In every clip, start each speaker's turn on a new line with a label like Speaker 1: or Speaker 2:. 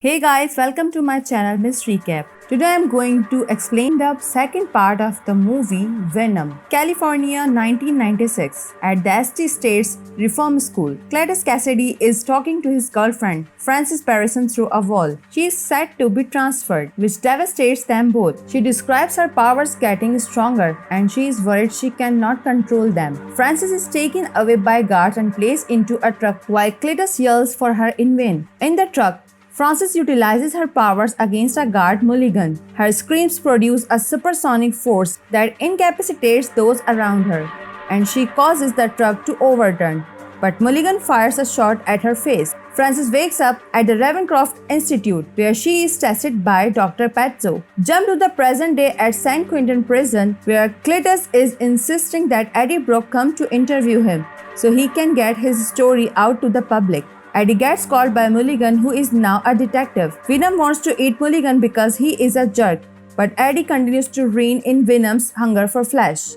Speaker 1: Hey guys, welcome to my channel Mystery Cap. Today I am going to explain the second part of the movie Venom, California 1996. At the ST State's Reform School, Cletus Kasady is talking to his girlfriend, Frances Parison, through a wall. She is set to be transferred, which devastates them both. She describes her powers getting stronger and she is worried she cannot control them. Frances is taken away by guards and placed into a truck while Cletus yells for her in vain. In the truck, Frances utilizes her powers against a guard Mulligan. Her screams produce a supersonic force that incapacitates those around her, and she causes the truck to overturn. But Mulligan fires a shot at her face. Frances wakes up at the Ravencroft Institute, where she is tested by Dr. Pezzo. Jump to the present day at San Quentin prison, where Cletus is insisting that Eddie Brock come to interview him so he can get his story out to the public. Eddie gets called by Mulligan, who is now a detective. Venom wants to eat Mulligan because he is a jerk, but Eddie continues to rein in Venom's hunger for flesh.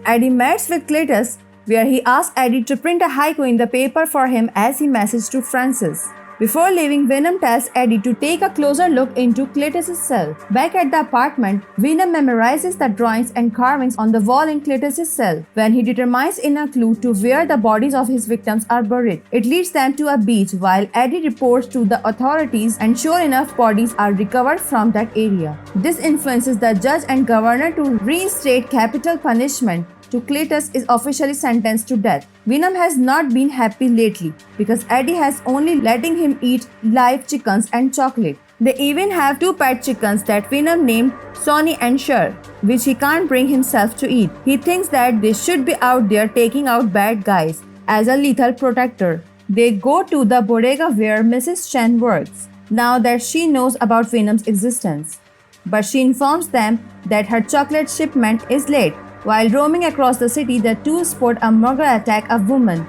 Speaker 1: Eddie meets with Cletus, where he asks Eddie to print a haiku in the paper for him as he messages to Frances. Before leaving, Venom tells Eddie to take a closer look into Cletus' cell. Back at the apartment, Venom memorizes the drawings and carvings on the wall in Cletus' cell. When he determines in a clue to where the bodies of his victims are buried, it leads them to a beach while Eddie reports to the authorities, and sure enough, bodies are recovered from that area. This influences the judge and governor to reinstate capital punishment. Cletus is officially sentenced to death. Venom has not been happy lately because Eddie has only letting him eat live chickens and chocolate. They even have two pet chickens that Venom named Sonny and Cher, which he can't bring himself to eat. He thinks that they should be out there taking out bad guys as a lethal protector. They go to the bodega where Mrs. Chen works, now that she knows about Venom's existence. But she informs them that her chocolate shipment is late. While roaming across the city, the two spot a mugger attack a woman.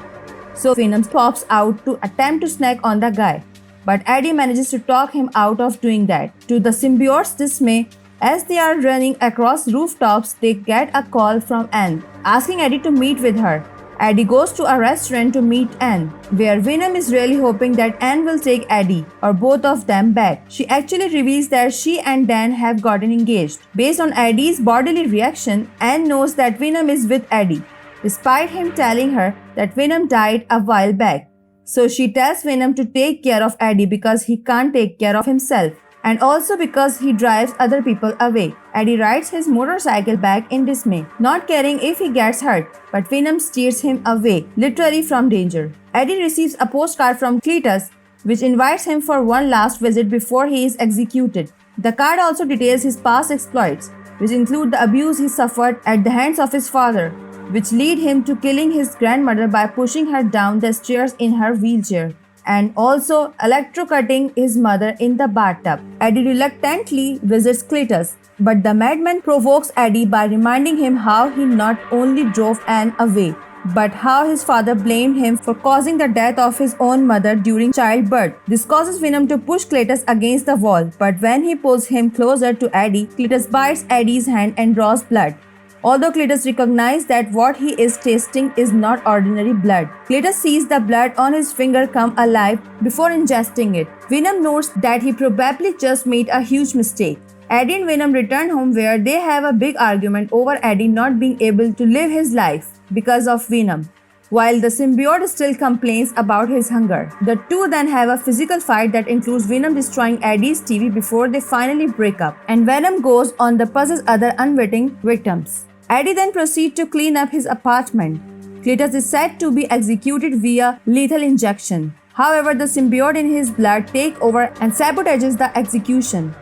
Speaker 1: So Venom pops out to attempt to snack on the guy. But Eddie manages to talk him out of doing that. To the symbiote's dismay, as they are running across rooftops, they get a call from Anne, asking Eddie to meet with her. Eddie goes to a restaurant to meet Anne, where Venom is really hoping that Anne will take Eddie or both of them back. She actually reveals that she and Dan have gotten engaged. Based on Eddie's bodily reaction, Anne knows that Venom is with Eddie, despite him telling her that Venom died a while back. So she tells Venom to take care of Eddie because he can't take care of himself, and also because he drives other people away. Eddie rides his motorcycle back in dismay, not caring if he gets hurt, but Venom steers him away, literally from danger. Eddie receives a postcard from Cletus, which invites him for one last visit before he is executed. The card also details his past exploits, which include the abuse he suffered at the hands of his father, which lead him to killing his grandmother by pushing her down the stairs in her wheelchair, and also electrocuting his mother in the bathtub. Eddie reluctantly visits Cletus, but the madman provokes Eddie by reminding him how he not only drove Anne away, but how his father blamed him for causing the death of his own mother during childbirth. This causes Venom to push Cletus against the wall, but when he pulls him closer to Eddie, Cletus bites Eddie's hand and draws blood. Although Cletus recognizes that what he is tasting is not ordinary blood, Cletus sees the blood on his finger come alive before ingesting it. Venom notes that he probably just made a huge mistake. Eddie and Venom return home, where they have a big argument over Eddie not being able to live his life because of Venom, while the symbiote still complains about his hunger. The two then have a physical fight that includes Venom destroying Eddie's TV before they finally break up, and Venom goes on to possess other unwitting victims. Eddie then proceeds to clean up his apartment. Cletus is said to be executed via lethal injection. However, the symbiote in his blood takes over and sabotages the execution,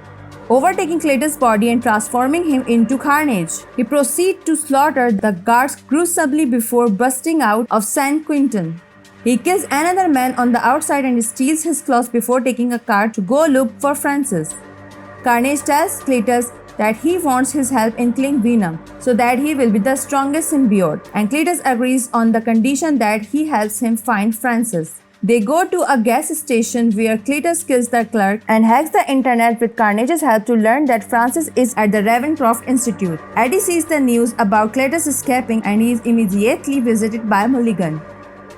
Speaker 1: overtaking Cletus' body and transforming him into Carnage. He proceeds to slaughter the guards gruesomely before busting out of San Quentin. He kills another man on the outside and steals his clothes before taking a car to go look for Frances. Carnage tells Cletus that he wants his help in killing Venom so that he will be the strongest symbiote, and Cletus agrees on the condition that he helps him find Frances. They go to a gas station where Cletus kills the clerk and hacks the internet with Carnage's help to learn that Frances is at the Ravencroft Institute. Eddie sees the news about Cletus escaping and he is immediately visited by Mulligan.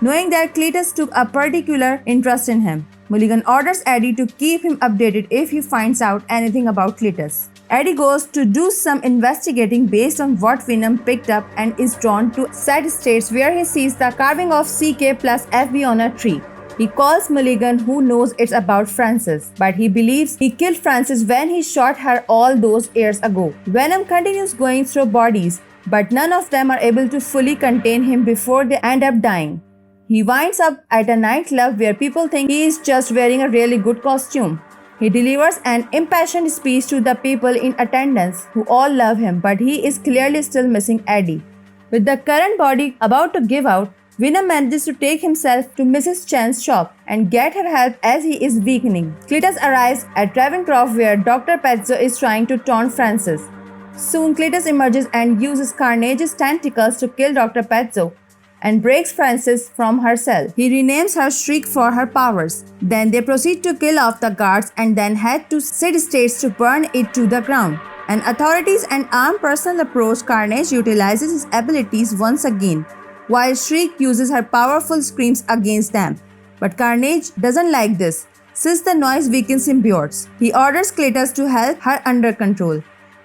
Speaker 1: knowing that Cletus took a particular interest in him. Mulligan orders Eddie to keep him updated if he finds out anything about Cletus. Eddie goes to do some investigating based on what Venom picked up and is drawn to sad states where he sees the carving of CK plus FB on a tree. He calls Mulligan, who knows it's about Frances, but he believes he killed Frances when he shot her all those years ago. Venom continues going through bodies, but none of them are able to fully contain him before they end up dying. He winds up at a nightclub where people think he is just wearing a really good costume. He delivers an impassioned speech to the people in attendance who all love him, but he is clearly still missing Eddie. With the current body about to give out, Venom manages to take himself to Mrs. Chan's shop and get her help as he is weakening. Cletus arrives at Ravencroft where Dr. Pezzo is trying to taunt Frances. Soon Cletus emerges and uses Carnage's tentacles to kill Dr. Pezzo and breaks Frances from her cell. He renames her Shriek for her powers. Then they proceed to kill off the guards and then head to Sid States to burn it to the ground. An authorities and armed personnel approach, Carnage utilizes his abilities once again, while Shriek uses her powerful screams against them. But Carnage doesn't like this, since the noise weakens symbiotes. He orders Cletus to help her under control.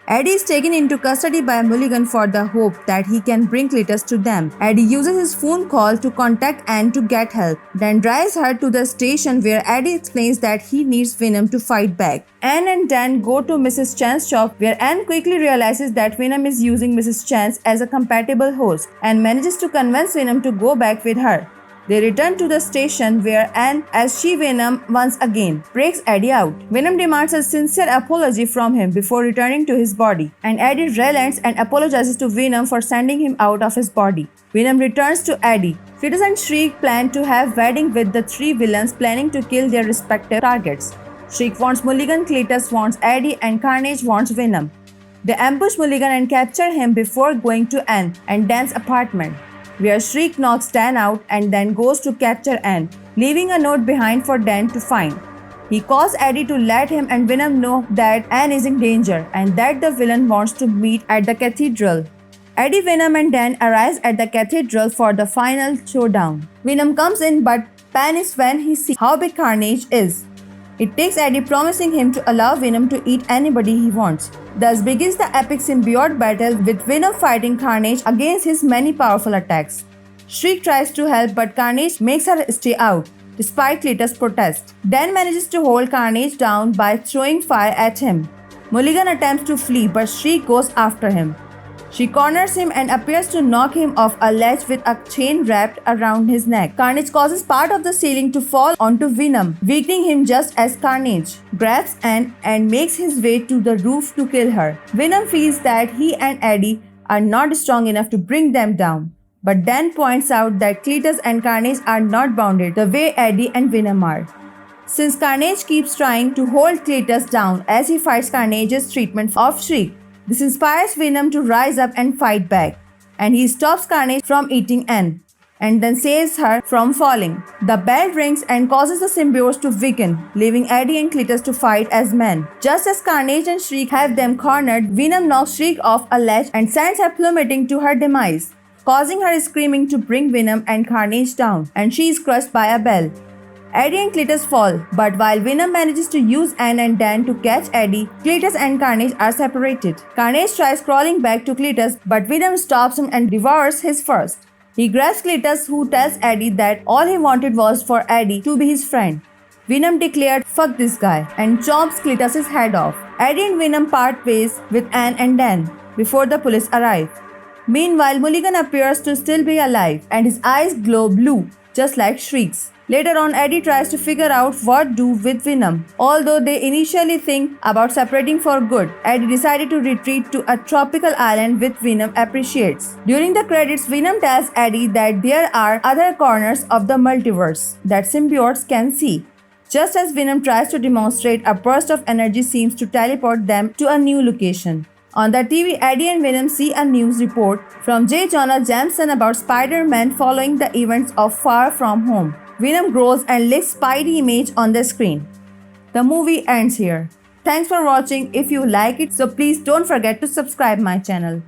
Speaker 1: Eddie is taken into custody by Mulligan for the hope that he can bring Cletus to them. Eddie uses his phone call to contact Anne to get help, then drives her to the station where Eddie explains that he needs Venom to fight back. Anne and Dan go to Mrs. Chan's shop where Anne quickly realizes that Venom is using Mrs. Chan's as a compatible host and manages to convince Venom to go back with her. They return to the station where Anne, as she Venom once again, breaks Eddie out. Venom demands a sincere apology from him before returning to his body, and Eddie relents and apologizes to Venom for sending him out of his body. Venom returns to Eddie. Cletus and Shriek plan to have wedding with the three villains planning to kill their respective targets. Shriek wants Mulligan, Cletus wants Eddie, and Carnage wants Venom. They ambush Mulligan and capture him before going to Anne and Dan's apartment, where Shriek knocks Dan out and then goes to capture Anne, leaving a note behind for Dan to find. He calls Eddie to let him and Venom know that Anne is in danger and that the villain wants to meet at the cathedral. Eddie, Venom and Dan arrives at the cathedral for the final showdown. Venom comes in but panics when he sees how big Carnage is. It takes Eddie promising him to allow Venom to eat anybody he wants. Thus begins the epic symbiote battle with Venom fighting Carnage against his many powerful attacks. Shriek tries to help but Carnage makes her stay out, despite Cletus' protest. Dan manages to hold Carnage down by throwing fire at him. Mulligan attempts to flee but Shriek goes after him. She corners him and appears to knock him off a ledge with a chain wrapped around his neck. Carnage causes part of the ceiling to fall onto Venom, weakening him just as Carnage grabs Anne and makes his way to the roof to kill her. Venom feels that he and Eddie are not strong enough to bring them down, but Dan points out that Cletus and Carnage are not bounded the way Eddie and Venom are. Since Carnage keeps trying to hold Cletus down as he fights Carnage's treatment of Shriek, this inspires Venom to rise up and fight back, and he stops Carnage from eating Anne, and then saves her from falling. The bell rings and causes the symbiotes to weaken, leaving Eddie and Cletus to fight as men. Just as Carnage and Shriek have them cornered, Venom knocks Shriek off a ledge and sends her plummeting to her demise, causing her screaming to bring Venom and Carnage down, and she is crushed by a bell. Eddie and Cletus fall, but while Venom manages to use Anne and Dan to catch Eddie, Cletus and Carnage are separated. Carnage tries crawling back to Cletus, but Venom stops him and devours his first. He grabs Cletus, who tells Eddie that all he wanted was for Eddie to be his friend. Venom declared, "Fuck this guy," and chops Cletus' head off. Eddie and Venom part ways with Anne and Dan before the police arrive. Meanwhile, Mulligan appears to still be alive, and his eyes glow blue, just like Shriek's. Later on, Eddie tries to figure out what to do with Venom. Although they initially think about separating for good, Eddie decided to retreat to a tropical island which Venom appreciates. During the credits, Venom tells Eddie that there are other corners of the multiverse that symbiotes can see. Just as Venom tries to demonstrate, a burst of energy seems to teleport them to a new location. On the TV, Eddie and Venom see a news report from J. Jonah Jameson about Spider-Man following the events of Far From Home. Venom grows and licks Spidey image on the screen. The movie ends here. Thanks for watching. If you like it, so please don't forget to subscribe my channel.